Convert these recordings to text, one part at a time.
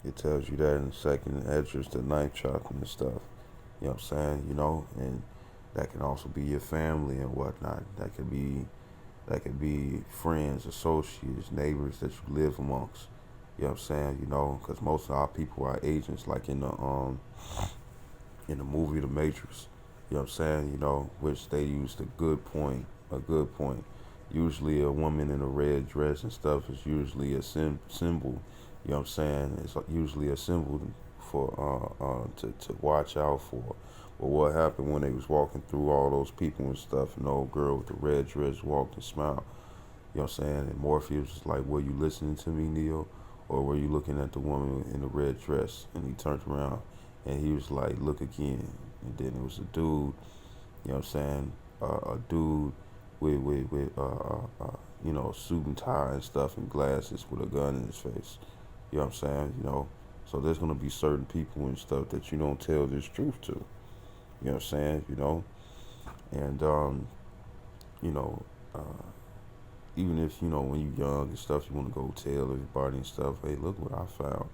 It tells you that in the second Esdras, the ninth chapter and stuff. You know what I'm saying? And that can also be your family and whatnot. That could be friends, associates, neighbors that you live amongst. You know what I'm saying? Because most of our people are agents, like in the movie The Matrix. You know what I'm saying? Which they used a good point. Usually a woman in a red dress and stuff is usually a symbol. You know what I'm saying? It's usually a symbol to watch out for. But what happened when they was walking through all those people and stuff, and the old girl with the red dress walked and smiled. You know what I'm saying? And Morpheus was like, were you listening to me, Neo? Or were you looking at the woman in the red dress? And he turned around and he was like, look again. And then it was a dude, you know what I'm saying? A dude with a suit and tie and stuff and glasses with a gun in his face. You know what I'm saying? So there's going to be certain people and stuff that you don't tell this truth to. You know what I'm saying? And, you know, uh, even if when you're young and stuff, you want to go tell everybody and stuff. Hey, look what I found,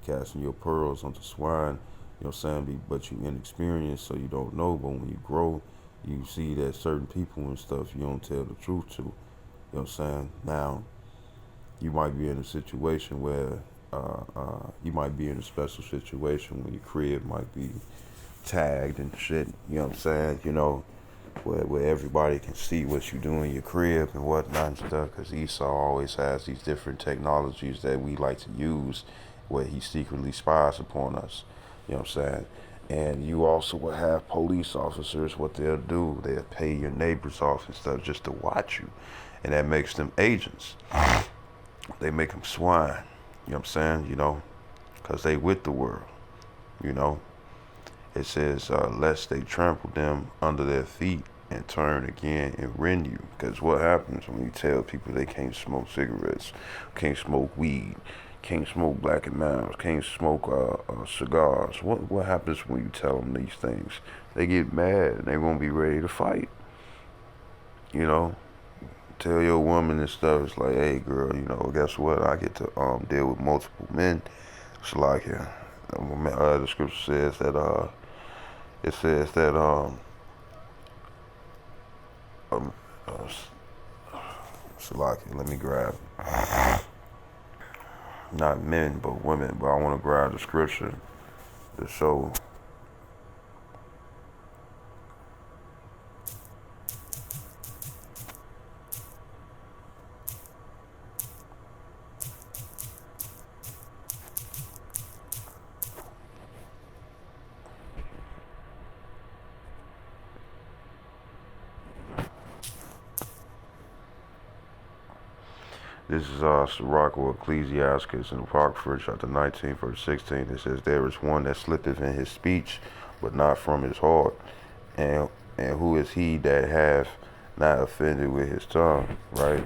casting your pearls onto swine. You know what I'm saying? But you inexperienced, so you don't know. But when you grow, you see that certain people and stuff you don't tell the truth to. You know what I'm saying? Now, you might be in a situation where you might be in a special situation where your crib might be tagged and shit. You know what I'm saying? Where everybody can see what you do in your crib and whatnot and stuff. Because Esau always has these different technologies that we like to use where he secretly spies upon us. You know what I'm saying? And you also will have police officers, what they'll do, they'll pay your neighbors off and stuff just to watch you. And that makes them agents. They make them swine. You know what I'm saying? Because they with the world. You know? It says, lest they trample them under their feet and turn again and rend you. Because what happens when you tell people they can't smoke cigarettes, can't smoke weed, can't smoke Black and Milds, can't smoke cigars? What happens when you tell them these things? They get mad and they're going to be ready to fight. You know? Tell your woman and stuff, it's like, hey girl, guess what? I get to deal with multiple men. It's like, the scripture says that it says that um uh, Salaki, let me grab not men but women, but I want to grab the scripture to show. This is Sirach or Ecclesiastes in Apocrypha, chapter 19, verse 16. It says, there is one that slippeth in his speech, but not from his heart. And who is he that hath not offended with his tongue, right?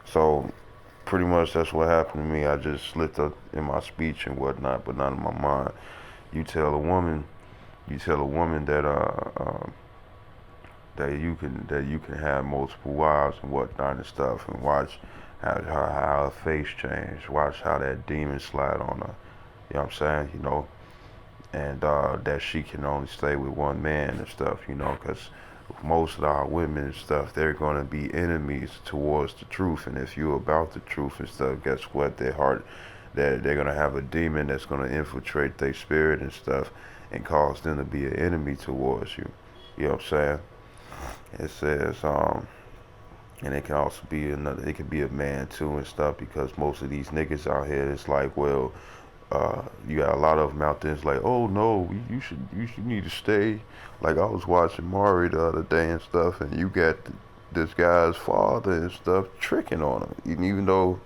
So pretty much that's what happened to me. I just slipped up in my speech and whatnot, but not in my mind. You tell a woman, that that you can have multiple wives and whatnot and stuff, and watch how her face change. Watch how that demon slide on her. You know what I'm saying? And that she can only stay with one man and stuff. Because most of our women and stuff, they're going to be enemies towards the truth. And if you're about the truth and stuff, guess what? Their heart, they're going to have a demon that's going to infiltrate their spirit and stuff and cause them to be an enemy towards you. You know what I'm saying? It says, and it can also be it could be a man too and stuff, because most of these niggas out here, it's like, well, you got a lot of them out there. It's like, oh no, you need to stay. Like I was watching Maury the other day and stuff, and you got this guy's father and stuff tricking on him, even though.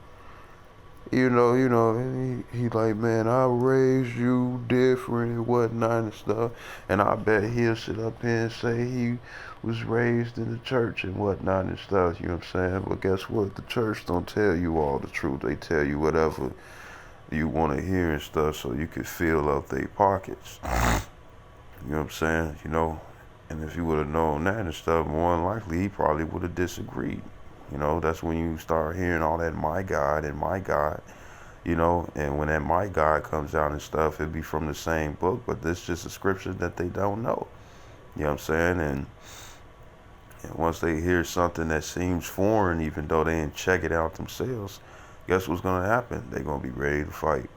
He like, man, I raised you different and whatnot and stuff. And I bet he'll sit up here and say he was raised in the church and whatnot and stuff, you know what I'm saying? But guess what? The church don't tell you all the truth. They tell you whatever you want to hear and stuff so you can fill up their pockets. You know what I'm saying? And if you would have known that and stuff, more than likely he probably would have disagreed. That's when you start hearing all that my God and my God. you know, and when that my God comes out and stuff, it'd be from the same book, but this just a scripture that they don't know. You know what I'm saying? And once they hear something that seems foreign, even though they didn't check it out themselves, guess what's gonna happen? They're gonna be ready to fight.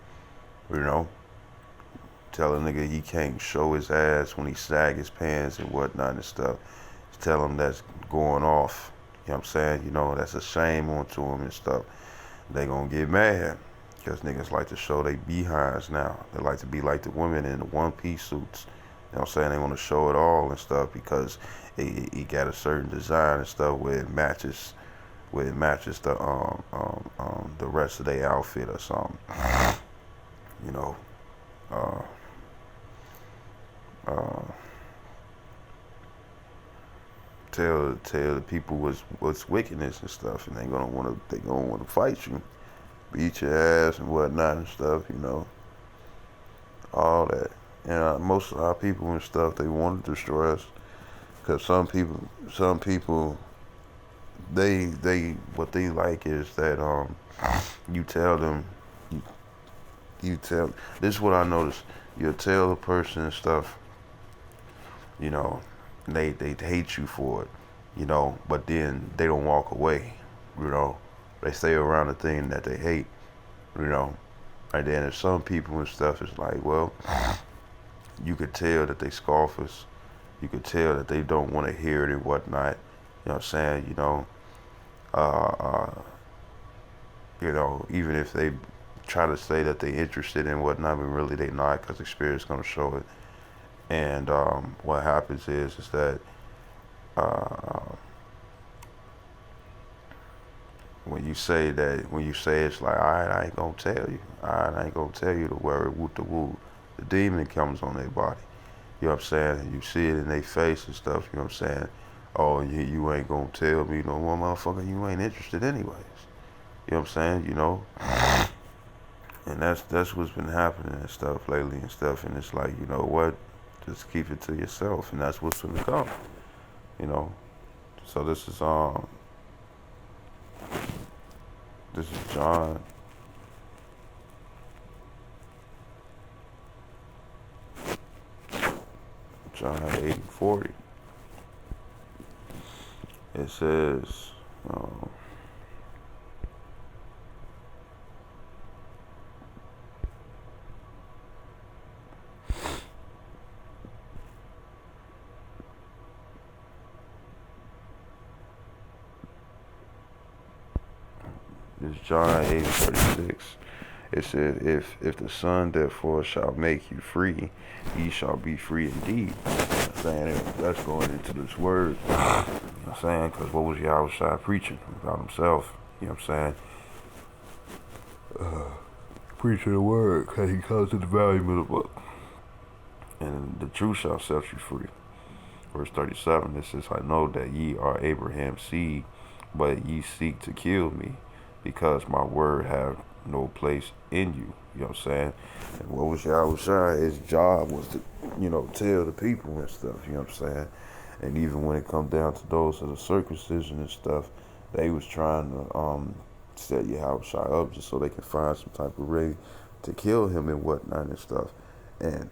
You know? Tell a nigga he can't show his ass when he sag his pants and whatnot and stuff. Tell him that's going off. You know what I'm saying? You know, that's a shame onto him and stuff. They gonna get mad. Because niggas like to show they behinds now. They like to be like the women in the one-piece suits. You know what I'm saying? They want to show it all and stuff because it got a certain design and stuff where it matches the rest of their outfit or something. You know, uh, uh, tell the people what's wickedness and stuff, and they gonna wanna fight you, beat your ass and whatnot and stuff. You know, all that. And most of our people and stuff, they want to destroy us. Cause some people, they what they like is that you tell them, you, you tell. This is what I noticed. You'll tell the person and stuff, you know, they hate you for it, you know, but then they don't walk away, you know. They stay around the thing that they hate, you know. And then there's some people and stuff, it's like, well, you could tell that they scoffers. You could tell that they don't want to hear it and whatnot. You know what I'm saying? Uh, uh, even if they try to say that they're interested in whatnot, but really they not, because experience is gonna show it. And what happens is that uh, when you say it's like, all right, I ain't gonna tell you. All right, I ain't gonna tell you to worry, woot the woo. The demon comes on their body. You know what I'm saying? You see it in their face and stuff. You know what I'm saying? Oh, you ain't gonna tell me no more, motherfucker. You ain't interested anyways. You know what I'm saying? You know? And that's what's been happening and stuff lately and stuff. And it's like, you know what? Just keep it to yourself, and that's what's gonna come. You know. So this is John 8:40. It says, um, it's John 8:36. It said, if the Son therefore shall make you free, ye shall be free indeed. I'm saying that's going into this word. You know what I'm saying? Because what was Yahweh preaching about himself? You know what I'm saying? Preaching the word, because he comes to the volume of the book. And the truth shall set you free. Verse 37, it says, I know that ye are Abraham's seed, but ye seek to kill me, because my word have no place in you. You know what I'm saying? And what was Yahweh? His job was to, tell the people and stuff. You know what I'm saying? And even when it come down to those of the circumcision and stuff, they was trying to set Yahweh up just so they can find some type of way to kill him and whatnot and stuff. And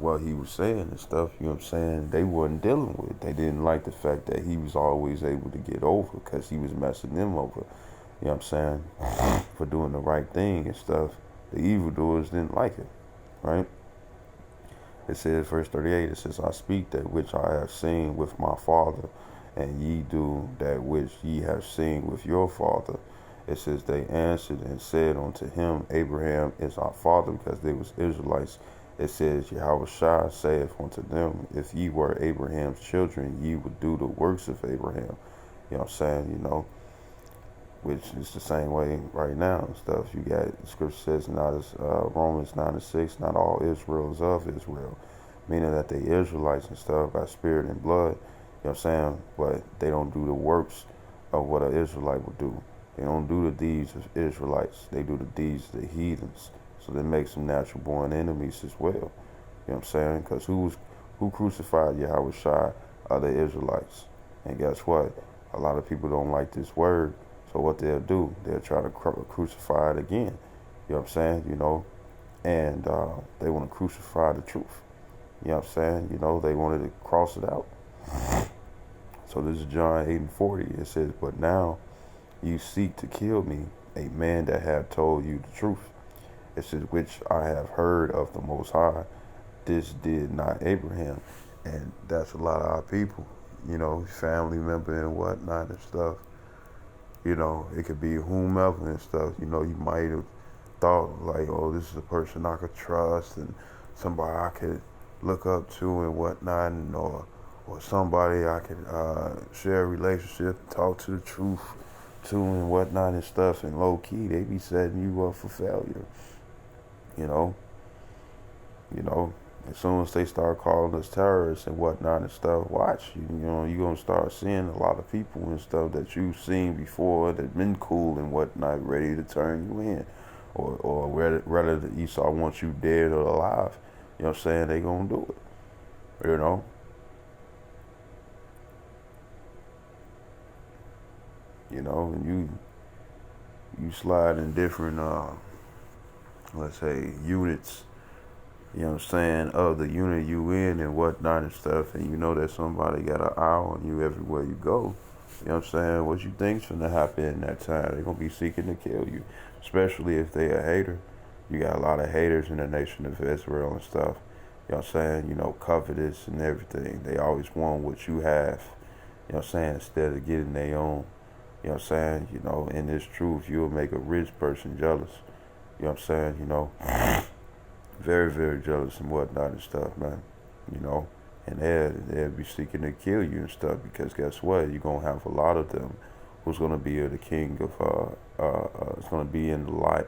what he was saying and stuff, you know what I'm saying, they wasn't dealing with. They didn't like the fact that he was always able to get over because he was messing them over. You know what I'm saying? For doing the right thing and stuff. The evildoers didn't like it, right? It says, verse 38, it says, I speak that which I have seen with my father, and ye do that which ye have seen with your father. It says, they answered and said unto him, Abraham is our father, because they was Israelites. It says, Yahweh saith unto them, if ye were Abraham's children, ye would do the works of Abraham. You know what I'm saying? Which is the same way right now and stuff. You got, the scripture says, not as Romans 9:6, not all Israel is of Israel. Meaning that they Israelites and stuff by spirit and blood. You know what I'm saying? But they don't do the works of what an Israelite would do. They don't do the deeds of Israelites. They do the deeds of the heathens. So that makes them natural born enemies as well. You know what I'm saying? Because who crucified Yahweh Shai are the Israelites. And guess what? A lot of people don't like this word So what they'll do, they'll try to crucify it again. You know what I'm saying? And they want to crucify the truth. You know what I'm saying? They wanted to cross it out. So this is John 8:40. It says, "But now you seek to kill me, a man that have told you the truth. It says, which I have heard of the Most High. This did not Abraham." And that's a lot of our people, family member and whatnot and stuff. It could be whomever and stuff. You might have thought like, oh, this is a person I could trust and somebody I could look up to and whatnot, and or somebody I could share a relationship, talk to the truth to and whatnot and stuff. And low key, they be setting you up for failure. You know, you know. As soon as they start calling us terrorists and whatnot and stuff, watch. You're gonna start seeing a lot of people and stuff that you've seen before that been cool and whatnot, ready to turn you in, or whether the Esau wants you dead or alive. You know what I'm saying? They gonna do it. You know. And you slide in different let's say units, of the unit you in and whatnot and stuff, and you know that somebody got an eye on you everywhere you go. You know what I'm saying? What you think's gonna happen in that time? They're gonna be seeking to kill you, especially if they a hater. You got a lot of haters in the nation of Israel and stuff. You know what I'm saying? Covetous and everything. They always want what you have. You know what I'm saying? Instead of getting their own. You know what I'm saying? In this truth, you'll make a rich person jealous. You know what I'm saying? Very, very jealous and whatnot and stuff, man. And they'll be seeking to kill you and stuff, because guess what? You're going to have a lot of them who's going to be the king of, it's going to be in the light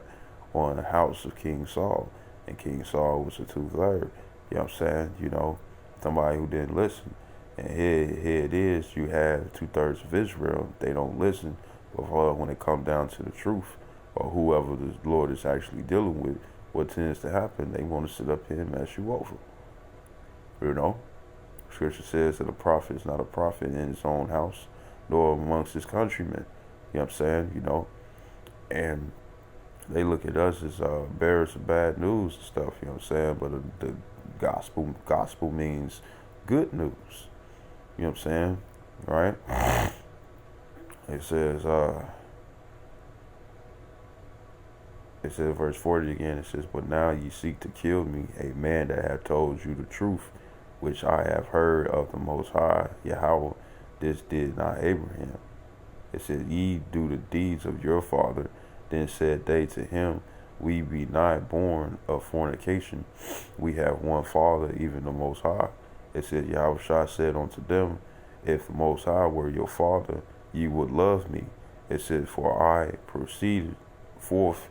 on the house of King Saul. And King Saul was a two-third. You know what I'm saying? Somebody who didn't listen. And here it is, you have 2/3 of Israel. They don't listen. But when it comes down to the truth, or whoever the Lord is actually dealing with, what tends to happen, they want to sit up here and mess you over. Scripture says that a prophet is not a prophet in his own house, nor amongst his countrymen. You know what I'm saying? And they look at us as bearers of bad news and stuff, you know what I'm saying? But the gospel means good news. You know what I'm saying? Right? It says, verse 40 again, it says, "But now ye seek to kill me, a man that hath told you the truth, which I have heard of the Most High, Yahweh. This did not Abraham." It says, "Ye do the deeds of your father. Then said they to him, We be not born of fornication. We have one Father, even the Most High." It said, "Yahushua said unto them, If the Most High were your Father, ye would love me." It says, "For I proceeded forth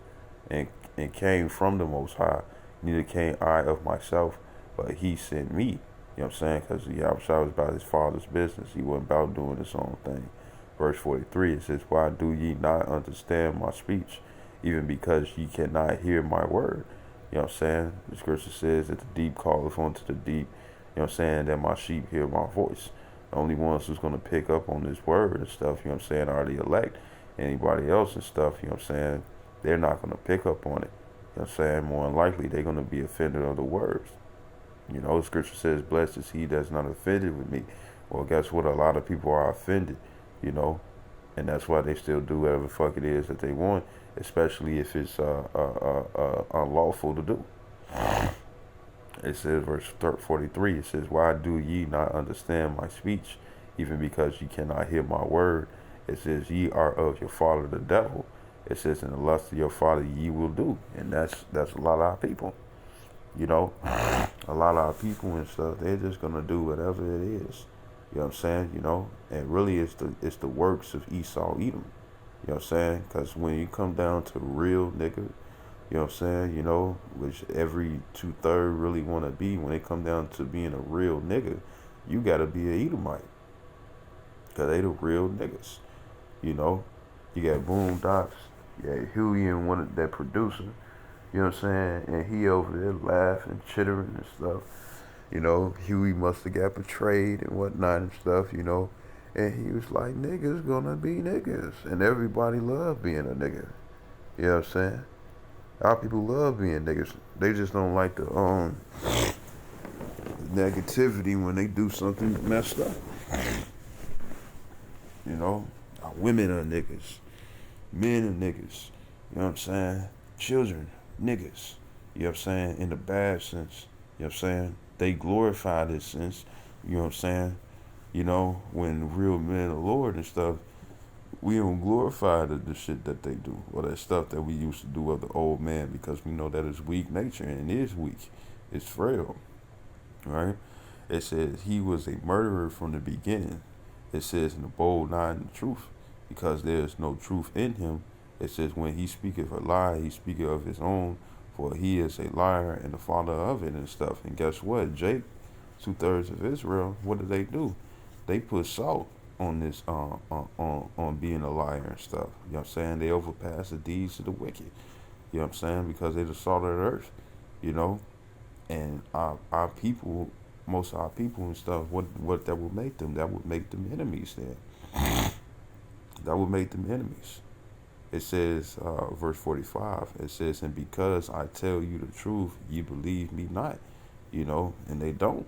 and came from the Most High. Neither came I of myself, but he sent me." You know what I'm saying? Because Yahushua was about his Father's business. He wasn't about doing his own thing. Verse 43, it says, "Why do ye not understand my speech? Even because ye cannot hear my word." You know what I'm saying? The scripture says that the deep calleth unto the deep. You know what I'm saying? That my sheep hear my voice. The only ones who's going to pick up on this word and stuff, you know what I'm saying, are the elect. Anybody else and stuff, you know what I'm saying, they're not going to pick up on it. You know what I'm saying? More than likely, they're going to be offended of the words. The scripture says, "Blessed is he that's not offended with me." Well, guess what? A lot of people are offended, and that's why they still do whatever the fuck it is that they want, especially if it's unlawful to do. It says, verse 43, it says, "Why do ye not understand my speech? Even because ye cannot hear my word." It says, "Ye are of your father the devil." It says, "In the lust of your father ye will do." And that's a lot of our people. A lot of our people and stuff, they're just gonna do whatever it is. You know what I'm saying? And really it's the works of Esau Edom. You know what I'm saying? Because when you come down to real nigga, you know what I'm saying, which every 2/3 really want to be, when they come down to being a real nigga, you got to be a Edomite. Because they the real niggas. You got Boondocks, you got Huey and one of that producer, you know what I'm saying, and he over there laughing, chittering and stuff. Huey must have got betrayed and whatnot and stuff, And he was like, niggas gonna be niggas. And everybody love being a nigga. You know what I'm saying? Our people love being niggas. They just don't like the negativity when they do something messed up. You know? Women are niggas. Men are niggas. You know what I'm saying? Children, niggas. You know what I'm saying? In the bad sense. You know what I'm saying? They glorify this sense. You know what I'm saying? You know, when real men are Lord and stuff, we don't glorify the shit that they do or that stuff that we used to do of the old man because we know that it's weak nature and it is weak. It's frail. Right? It says he was a murderer from the beginning. It says in the bold not in the truth because there is no truth in him. It says when he speaketh a lie, he speaketh of his own, for he is a liar and the father of it and stuff. And guess what? Jake, 2/3 of Israel, what do? They put salt on this on being a liar and stuff. You know what I'm saying? They overpass the deeds of the wicked. You know what I'm saying? Because they're the salt of the earth. You know? And our people, most of our people and stuff, what that would make them? That would make them enemies then. That would make them enemies. It says, verse 45, it says, and because I tell you the truth, you believe me not. You know, and they don't.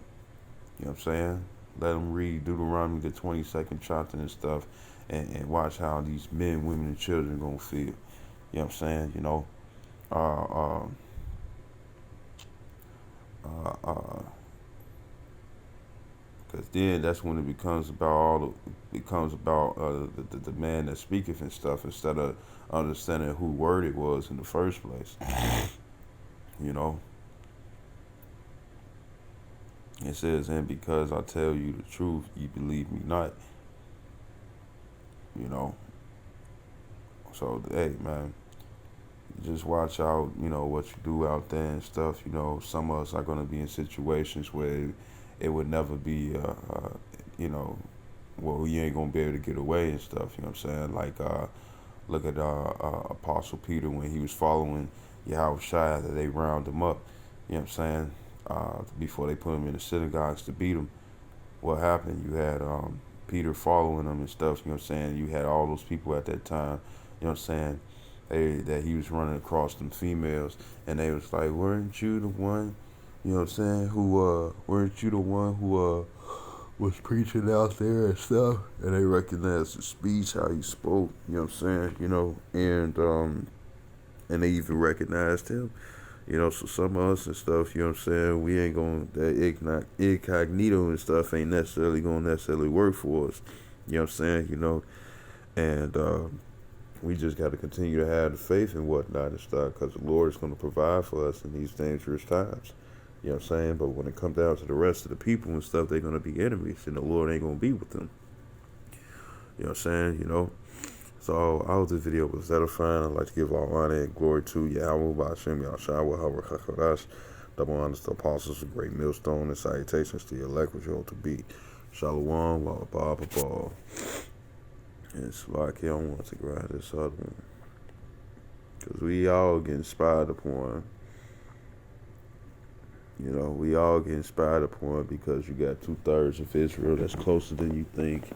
You know what I'm saying? Let them read Deuteronomy, the 22nd chapter and stuff, and watch how these men, women, and children going to feel. You know what I'm saying? You know, because then that's when it becomes about the man that speaketh and stuff instead of understanding who word it was in the first place. You know, it says, and because I tell you the truth, you believe me not. You know, so hey man, just watch out. You know what you do out there and stuff. You know, some of us are gonna be in situations where it would never be, you know, well, you ain't gonna be able to get away and stuff. You know what I'm saying? Like, look at Apostle Peter when he was following Yahushua that they round him up. You know what I'm saying? Before they put him in the synagogues to beat him. What happened? You had Peter following him and stuff. You know what I'm saying? You had all those people at that time. You know what I'm saying? That he was running across them females, and they was like, "Weren't you the one?" You know what I'm saying? Who weren't you the one who was preaching out there and stuff? And they recognized his speech, how he spoke. You know what I'm saying? You know, and they even recognized him. You know, so some of us and stuff, you know what I'm saying, we ain't going, that incognito and stuff ain't necessarily going to necessarily work for us. You know what I'm saying, you know, and we just got to continue to have the faith and whatnot and stuff because the Lord is going to provide for us in these dangerous times. You know what I'm saying? But when it comes down to the rest of the people and stuff, they're going to be enemies and the Lord ain't going to be with them. You know what I'm saying, you know. So I hope this video was edifying. I'd like to give all honor and glory to Yahweh, Ba'ashem, Yahshua, Hawar, Chakadash, double honors to apostles, a great millstone, and salutations to your elect, which you ought to beat. Shalom, Wallabah, and Salaki, I don't want to grab this other one. Because we all get inspired upon. You know, we all get inspired upon because you got 2/3 of Israel that's closer than you think.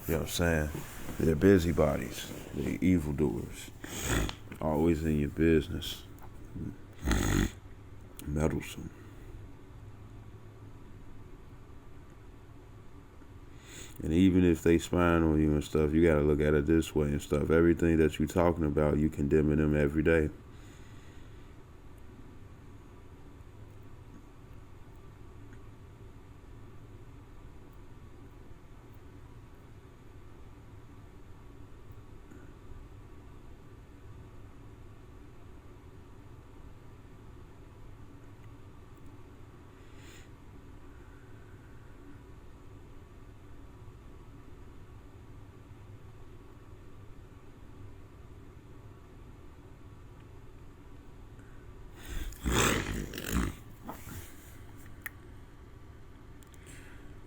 You know what I'm saying? They're busybodies. They're evildoers. Always in your business. Meddlesome. And even if they spying on you and stuff, you got to look at it this way and stuff. Everything that you're talking about, you condemning them every day.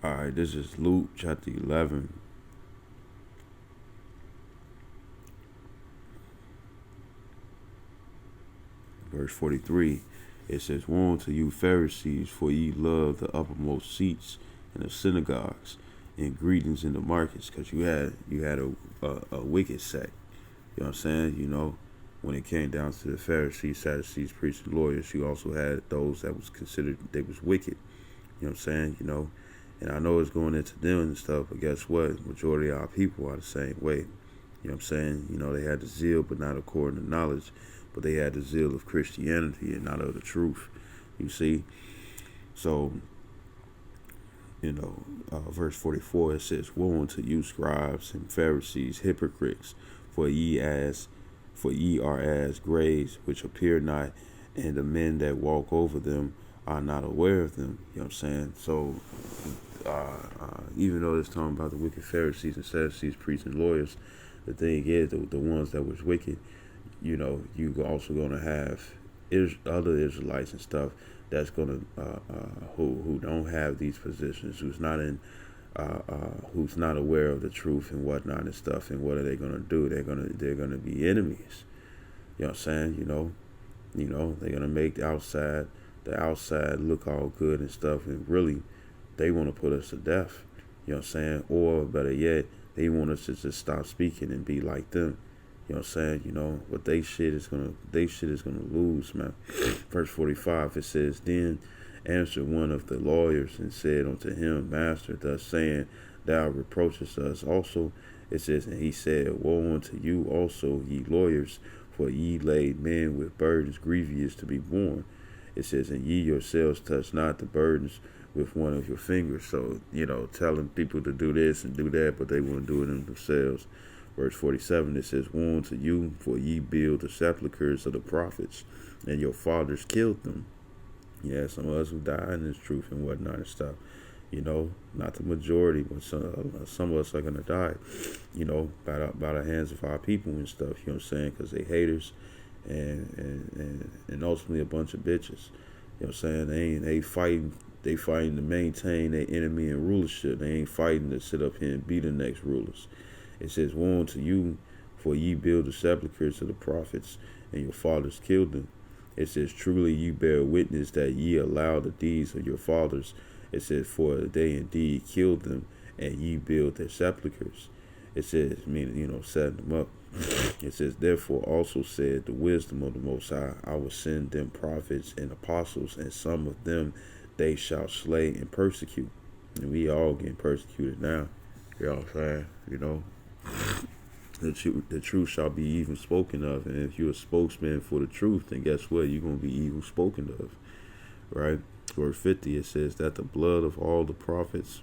All right, this is Luke chapter 11. Verse 43. It says, woe unto you Pharisees, for ye love the uppermost seats in the synagogues, and greetings in the markets, because you had a wicked sect. You know what I'm saying? When it came down to the Pharisees, Sadducees, priests, and lawyers, you also had those that was considered they was wicked. You know what I'm saying? And I know it's going into them and stuff, but guess what? Majority of our people are the same way. You know what I'm saying? They had the zeal, but not according to knowledge, but they had the zeal of Christianity and not of the truth. You see? So, verse 44, it says, "Woe unto you, scribes and Pharisees, hypocrites, for ye are as graves which appear not, and the men that walk over them are not aware of them." You know what I'm saying? So, even though it's talking about the wicked Pharisees and Sadducees, priests and lawyers, the thing is, the ones that was wicked, you also going to have other Israelites and stuff that's going to who don't have these positions, who's not aware of the truth and whatnot and stuff. And what are they going to do? They're gonna be enemies. You know what I'm saying? They're gonna make the outside look all good and stuff, and really they want to put us to death. You know what I'm saying? Or better yet, they want us to just stop speaking and be like them. You know what I'm saying? But they shit is gonna lose, man. Verse 45, it says, "Then answered one of the lawyers and said unto him, Master, thus saying, thou reproachest us also." It says, "And he said, Woe unto you also, ye lawyers, for ye laid men with burdens grievous to be borne." It says, "And ye yourselves touch not the burdens with one of your fingers." So, telling people to do this and do that, but they won't do it themselves. Verse 47, it says, "Woe unto you, for ye build the sepulchres of the prophets, and your fathers killed them." Yeah, some of us who died in this truth and whatnot and stuff. Not the majority, but some of us are going to die, by the hands of our people and stuff, you know what I'm saying? Because they haters and ultimately a bunch of bitches. You know what I'm saying? They fighting to maintain their enemy and rulership. They ain't fighting to sit up here and be the next rulers. It says, "Woe unto you, for ye build the sepulchres of the prophets, and your fathers killed them." It says, "Truly ye bear witness that ye allow the deeds of your fathers." It says, "For they indeed killed them, and ye build their sepulchres." It says, meaning, setting them up. It says, "Therefore also said the wisdom of the Most High, I will send them prophets and apostles, and some of them they shall slay and persecute." And we all getting persecuted now. You know what I'm saying? The truth shall be evil spoken of, and if you're a spokesman for the truth, then guess what? You're going to be evil spoken of, right? Verse 50, it says that the blood of all the prophets,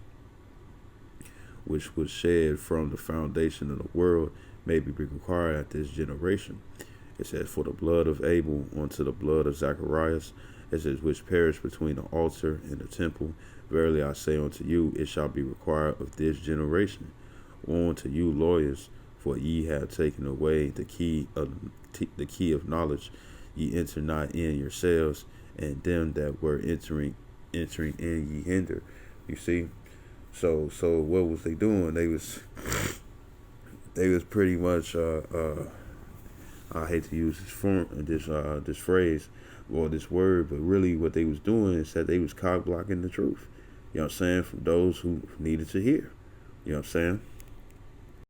which was shed from the foundation of the world, may be required at this generation. It says, "For the blood of Abel unto the blood of Zacharias, it says, which perished between the altar and the temple, verily I say unto you, it shall be required of this generation. Woe unto you, lawyers, for ye have taken away the key of knowledge. Ye enter not in yourselves, and them that were entering in ye hinder." You see, so what was they doing? They was pretty much I hate to use this phrase or this word, but really what they was doing is that they was cock blocking the truth. You know what I'm saying? From those who needed to hear. You know what I'm saying?